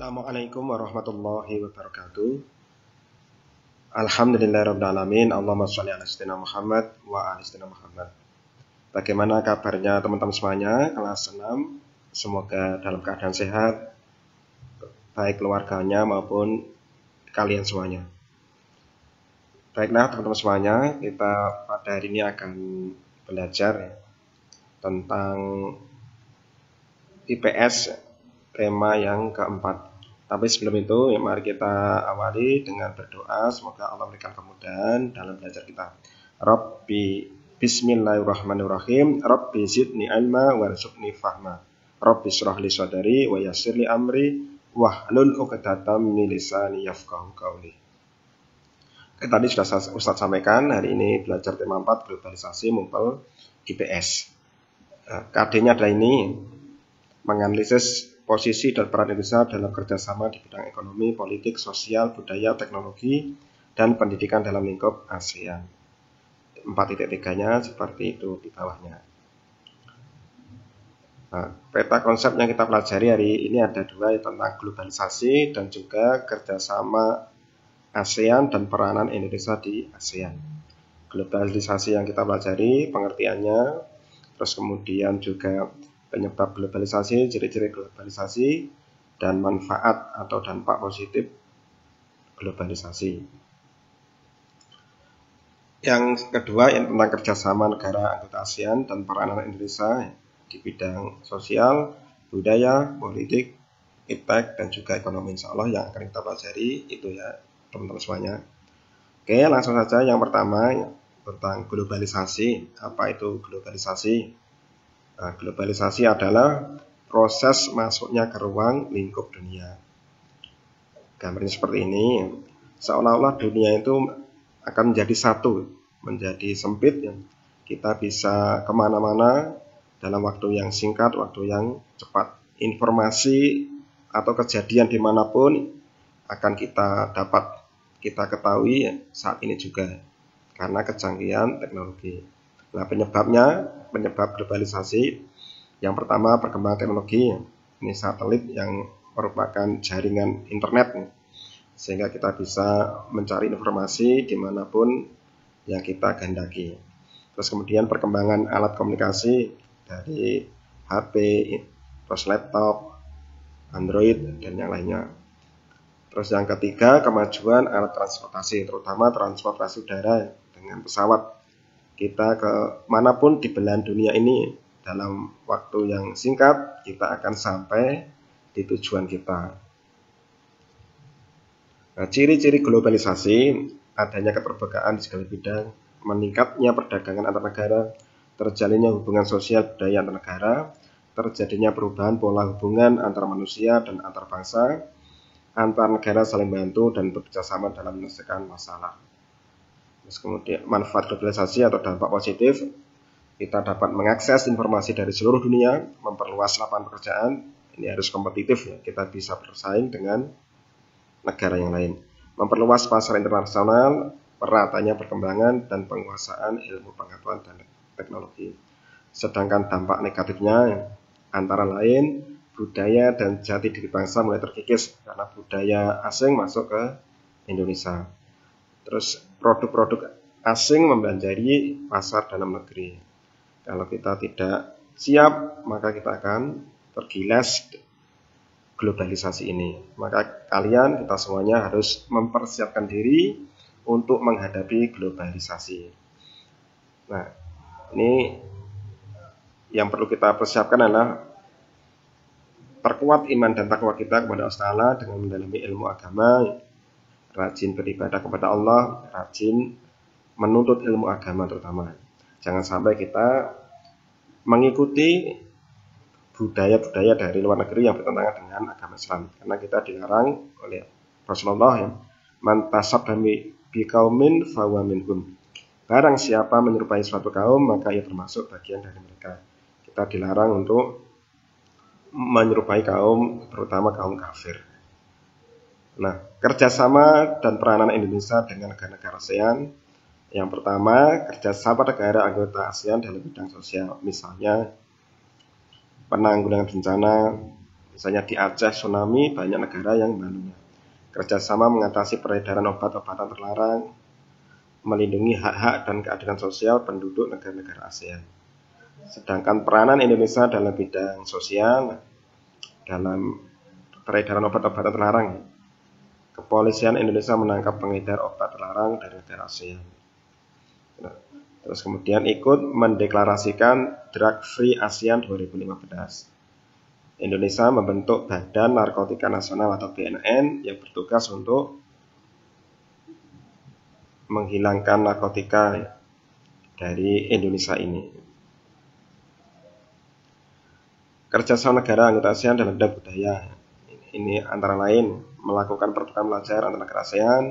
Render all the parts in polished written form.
Assalamualaikum warahmatullahi wabarakatuh. Alhamdulillahirabbil alamin. Allahumma shalli ala sayyidina Muhammad wa ala sayyidina Muhammad. Bagaimana kabarnya teman-teman semuanya kelas 6? Semoga dalam keadaan sehat, baik keluarganya maupun kalian semuanya. Baiklah teman-teman semuanya, kita pada hari ini akan belajar tentang IPS, tema yang keempat. Tapi sebelum itu, mari kita awali dengan berdoa. Semoga Allah memberikan kemudahan dalam belajar kita. Rabbi Bismillahirrahmanirrahim. Rabbi zidni ilma warzuqni fahma. Rabbi shrah li sadri wa yassir li amri wahlul 'uqdatam min lisani yafqahu qawli. Tadi sudah Ustaz sampaikan, hari ini belajar tema 4, globalisasi mumpel IPS. KD-nya adalah ini, menganalisis posisi dan peran Indonesia dalam kerjasama di bidang ekonomi, politik, sosial, budaya, teknologi, dan pendidikan dalam lingkup ASEAN. 4.3-nya seperti itu di bawahnya. Nah, peta konsep yang kita pelajari hari ini ada dua, tentang globalisasi dan juga kerjasama ASEAN dan peranan Indonesia di ASEAN. Globalisasi yang kita pelajari, pengertiannya, terus kemudian juga penyebab globalisasi, ciri-ciri globalisasi, dan manfaat atau dampak positif globalisasi. Yang kedua yang tentang kerjasama negara anggota ASEAN dan peranan Indonesia di bidang sosial, budaya, politik, iptek, dan juga ekonomi. Insya Allah yang akan kita pelajari itu ya teman-teman semuanya. Oke, langsung saja yang pertama tentang globalisasi. Apa itu globalisasi? Nah, globalisasi adalah proses masuknya ke ruang lingkup dunia. Gambarnya seperti ini, seolah-olah dunia itu akan menjadi satu, menjadi sempit. Kita bisa kemana-mana dalam waktu yang singkat, waktu yang cepat. Informasi atau kejadian dimanapun akan kita dapat kita ketahui saat ini juga, karena kecanggihan teknologi. Nah, penyebab globalisasi, yang pertama perkembangan teknologi. Ini satelit yang merupakan jaringan internet, sehingga kita bisa mencari informasi dimanapun yang kita kehendaki. Terus kemudian perkembangan alat komunikasi dari HP, terus laptop, Android, dan yang lainnya. Terus yang ketiga, kemajuan alat transportasi, terutama transportasi udara dengan pesawat. Kita ke manapun di belahan dunia ini dalam waktu yang singkat, kita akan sampai di tujuan kita. Nah, ciri-ciri globalisasi, adanya keterbukaan di segala bidang, meningkatnya perdagangan antar negara, terjalinnya hubungan sosial budaya antar negara, terjadinya perubahan pola hubungan antar manusia dan antar bangsa, antar negara saling bantu dan bekerjasama dalam menyelesaikan masalah. Terus kemudian manfaat globalisasi atau dampak positif, kita dapat mengakses informasi dari seluruh dunia, memperluas lapangan pekerjaan. Ini harus kompetitif ya, kita bisa bersaing dengan negara yang lain. Memperluas pasar internasional, meratanya perkembangan dan penguasaan ilmu pengetahuan dan teknologi. Sedangkan dampak negatifnya antara lain budaya dan jati diri bangsa mulai terkikis karena budaya asing masuk ke Indonesia. Terus produk-produk asing membanjiri pasar dalam negeri. Kalau kita tidak siap, maka kita akan tergilas globalisasi ini. Maka kita semuanya harus mempersiapkan diri untuk menghadapi globalisasi. Nah, ini yang perlu kita persiapkan adalah perkuat iman dan takwa kita kepada Allah Ta'ala dengan mendalami ilmu agama, rajin beribadah kepada Allah, rajin menuntut ilmu agama terutama. Jangan sampai kita mengikuti budaya-budaya dari luar negeri yang bertentangan dengan agama Islam. Karena kita dilarang oleh Rasulullah ya, man tasabbaha bi qaumin fahuwa minhum. Barang siapa menyerupai suatu kaum, maka ia termasuk bagian dari mereka. Kita dilarang untuk menyerupai kaum, terutama kaum kafir. Nah, kerjasama dan peranan Indonesia dengan negara-negara ASEAN. Yang pertama, kerjasama negara anggota ASEAN dalam bidang sosial. Misalnya, penanggulangan bencana, Misalnya di Aceh tsunami, banyak negara yang membantunya. Kerjasama mengatasi peredaran obat-obatan terlarang, melindungi hak-hak dan keadilan sosial penduduk negara-negara ASEAN. Sedangkan peranan Indonesia dalam bidang sosial, dalam peredaran obat-obatan terlarang, Kepolisian Indonesia menangkap pengedar obat terlarang dari negara ASEAN. Terus kemudian ikut mendeklarasikan Drug Free ASEAN 2015. Indonesia membentuk Badan Narkotika Nasional atau BNN yang bertugas untuk menghilangkan narkotika dari Indonesia ini. Kerjasama negara anggota ASEAN dalam bidang budaya. Ini antara lain melakukan pertukaran pelajar antar negara ASEAN,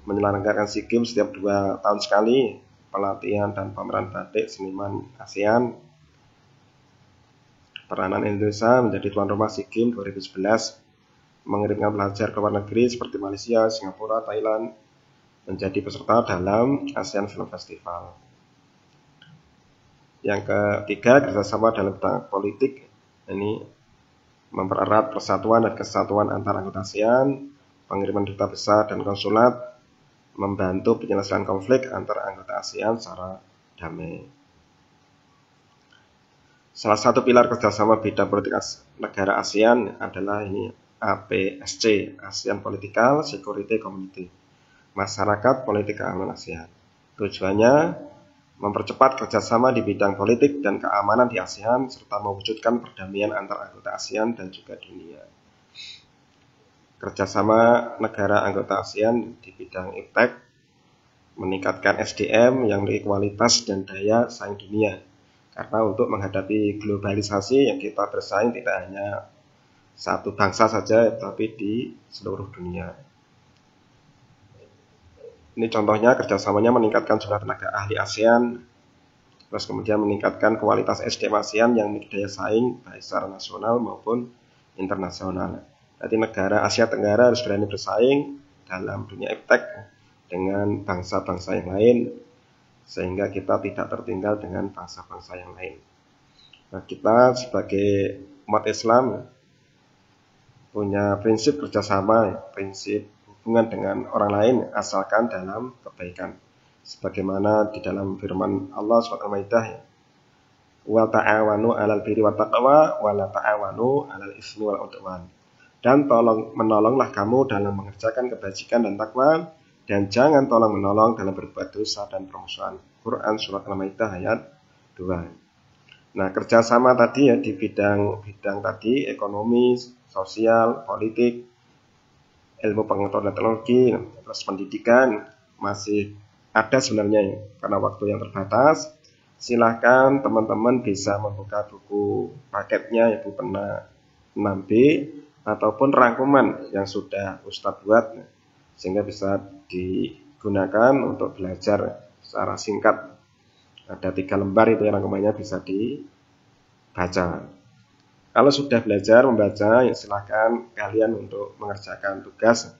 menyelenggarakan SEA Games setiap 2 tahun sekali, pelatihan dan pameran batik seniman ASEAN. Peranan Indonesia menjadi tuan rumah SEA Games 2011, mengirimkan pelajar ke luar negeri seperti Malaysia, Singapura, Thailand, menjadi peserta dalam ASEAN Film Festival. Yang ketiga, kerjasama dalam bidang politik. Ini mempererat persatuan dan kesatuan antar anggota ASEAN, pengiriman duta besar dan konsulat, membantu penyelesaian konflik antar anggota ASEAN secara damai. Salah satu pilar kerjasama bidang politik negara ASEAN adalah ini APSC, ASEAN Political Security Community, Masyarakat Politik Keamanan ASEAN. Tujuannya mempercepat kerjasama di bidang politik dan keamanan di ASEAN serta mewujudkan perdamaian antar anggota ASEAN dan juga dunia. Kerjasama negara anggota ASEAN di bidang iptek meningkatkan SDM yang memiliki kualitas dan daya saing dunia. Karena untuk menghadapi globalisasi yang kita bersaing tidak hanya satu bangsa saja, tapi di seluruh dunia. Ini contohnya kerjasamanya meningkatkan jumlah tenaga ahli ASEAN, terus kemudian meningkatkan kualitas SDM ASEAN yang memiliki daya saing baik secara nasional maupun internasional. Jadi negara Asia Tenggara harus berani bersaing dalam dunia iptek dengan bangsa-bangsa yang lain, sehingga kita tidak tertinggal dengan bangsa-bangsa yang lain. Nah, kita sebagai umat Islam punya prinsip kerjasama, prinsip hubungan dengan orang lain asalkan dalam kebaikan. Sebagaimana di dalam firman Allah SWT, wa ta'awanu 'alal birri wat taqwa wa la ta'awanu 'alal itsmi wal 'udwan. Dan menolonglah kamu dalam mengerjakan kebajikan dan takwa, dan jangan tolong menolong dalam berbuat dosa dan permusuhan. Quran Surat Al-Maidah ayat 2. Nah, kerjasama tadi ya di bidang tadi, ekonomi, sosial, politik, ilmu pengetahuan dan teknologi, terus pendidikan masih ada sebenarnya ya, karena waktu yang terbatas. Silahkan teman-teman bisa membuka buku paketnya, Ibu Pena 6B, ataupun rangkuman yang sudah Ustadz buat, sehingga bisa digunakan untuk belajar secara singkat. Ada 3 lembar itu yang rangkumannya bisa dibaca. Kalau sudah belajar membaca, ya silakan kalian untuk mengerjakan tugas.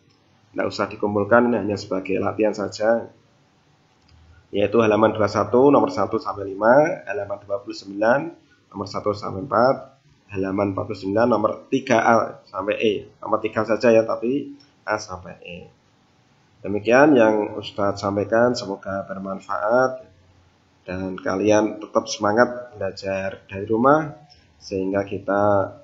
Tidak usah dikumpulkan, ini hanya sebagai latihan saja. Yaitu halaman 21 nomor 1 sampai 5, halaman 29 nomor 1 sampai 4, halaman 49 nomor 3A sampai E. Nomor 3 saja ya, tapi A sampai E. Demikian yang Ustadz sampaikan, semoga bermanfaat dan kalian tetap semangat belajar dari rumah sehingga kita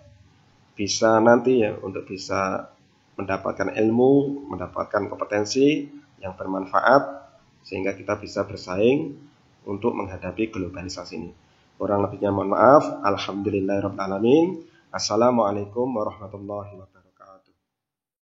bisa nanti ya untuk bisa mendapatkan ilmu, mendapatkan kompetensi yang bermanfaat sehingga kita bisa bersaing untuk menghadapi globalisasi ini. Kurang lebihnya mohon maaf. Alhamdulillahirabbil alamin. Assalamualaikum warahmatullahi wabarakatuh.